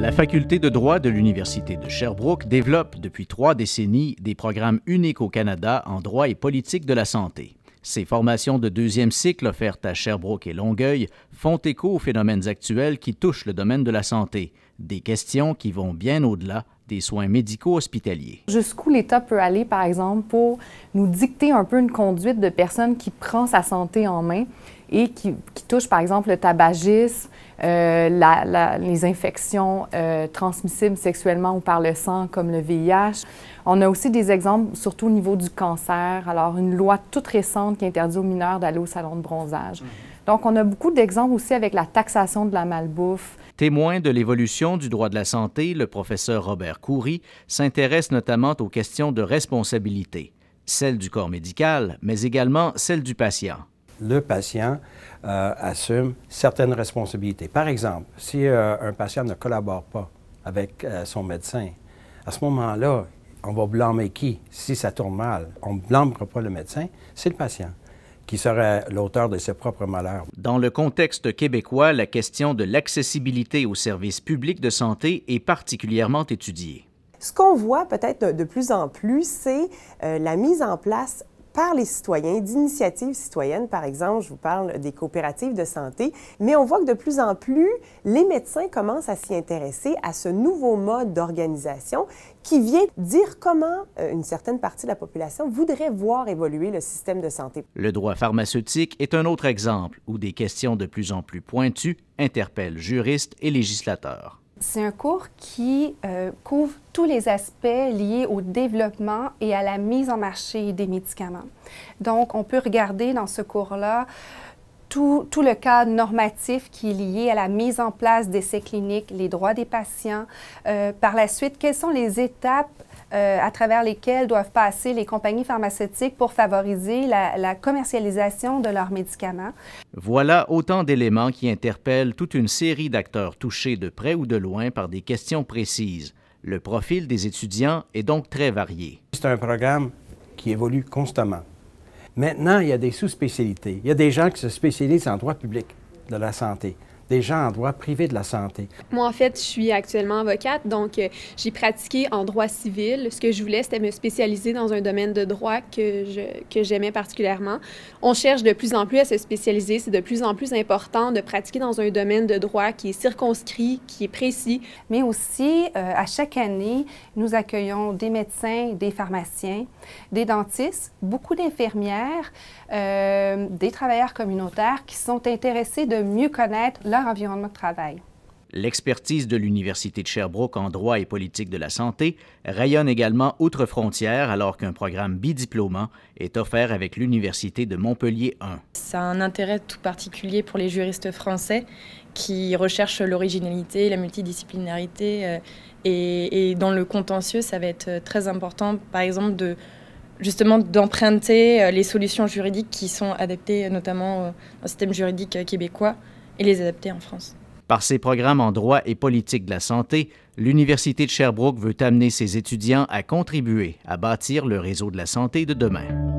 La faculté de droit de l'Université de Sherbrooke développe depuis 3 décennies des programmes uniques au Canada en droit et politique de la santé. Ces formations de deuxième cycle offertes à Sherbrooke et Longueuil font écho aux phénomènes actuels qui touchent le domaine de la santé, des questions qui vont bien au-delà des soins médicaux hospitaliers. Jusqu'où l'État peut aller, par exemple, pour nous dicter un peu une conduite de personne qui prend sa santé en main et qui touche, par exemple, le tabagisme, les infections transmissibles sexuellement ou par le sang, comme le VIH. On a aussi des exemples, surtout au niveau du cancer. Alors, une loi toute récente qui interdit aux mineurs d'aller au salon de bronzage. Donc, on a beaucoup d'exemples aussi avec la taxation de la malbouffe. Témoin de l'évolution du droit de la santé, le professeur Robert Coury s'intéresse notamment aux questions de responsabilité, celle du corps médical, mais également celle du patient. Le patient assume certaines responsabilités. Par exemple, si un patient ne collabore pas avec son médecin, à ce moment-là, on va blâmer qui? Si ça tourne mal, on ne blâmera pas le médecin, c'est le patient qui serait l'auteur de ses propres malheurs. Dans le contexte québécois, la question de l'accessibilité aux services publics de santé est particulièrement étudiée. Ce qu'on voit peut-être de plus en plus, c'est la mise en place par les citoyens, d'initiatives citoyennes, par exemple, je vous parle des coopératives de santé, mais on voit que de plus en plus, les médecins commencent à s'y intéresser à ce nouveau mode d'organisation qui vient dire comment une certaine partie de la population voudrait voir évoluer le système de santé. Le droit pharmaceutique est un autre exemple où des questions de plus en plus pointues interpellent juristes et législateurs. C'est un cours qui couvre tous les aspects liés au développement et à la mise en marché des médicaments. Donc, on peut regarder dans ce cours-là tout le cadre normatif qui est lié à la mise en place d'essais cliniques, les droits des patients. Par la suite, quelles sont les étapes à travers lesquelles doivent passer les compagnies pharmaceutiques pour favoriser la commercialisation de leurs médicaments. Voilà autant d'éléments qui interpellent toute une série d'acteurs touchés de près ou de loin par des questions précises. Le profil des étudiants est donc très varié. C'est un programme qui évolue constamment. Maintenant, il y a des sous-spécialités. Il y a des gens qui se spécialisent en droit public de la santé, des gens en droit privé de la santé. Moi, en fait, je suis actuellement avocate, donc j'ai pratiqué en droit civil. Ce que je voulais, c'était me spécialiser dans un domaine de droit que j'aimais particulièrement. On cherche de plus en plus à se spécialiser. C'est de plus en plus important de pratiquer dans un domaine de droit qui est circonscrit, qui est précis. Mais aussi, à chaque année, nous accueillons des médecins, des pharmaciens, des dentistes, beaucoup d'infirmières, des travailleurs communautaires qui sont intéressés de mieux connaître leur environnement de travail. L'expertise de l'Université de Sherbrooke en droit et politique de la santé rayonne également outre-frontières alors qu'un programme bidiplômant est offert avec l'Université de Montpellier 1. Ça a un intérêt tout particulier pour les juristes français qui recherchent l'originalité, la multidisciplinarité et dans le contentieux, ça va être très important, par exemple, justement d'emprunter les solutions juridiques qui sont adaptées notamment au système juridique québécois et les adapter en France. Par ses programmes en droit et politique de la santé, l'Université de Sherbrooke veut amener ses étudiants à contribuer à bâtir le réseau de la santé de demain.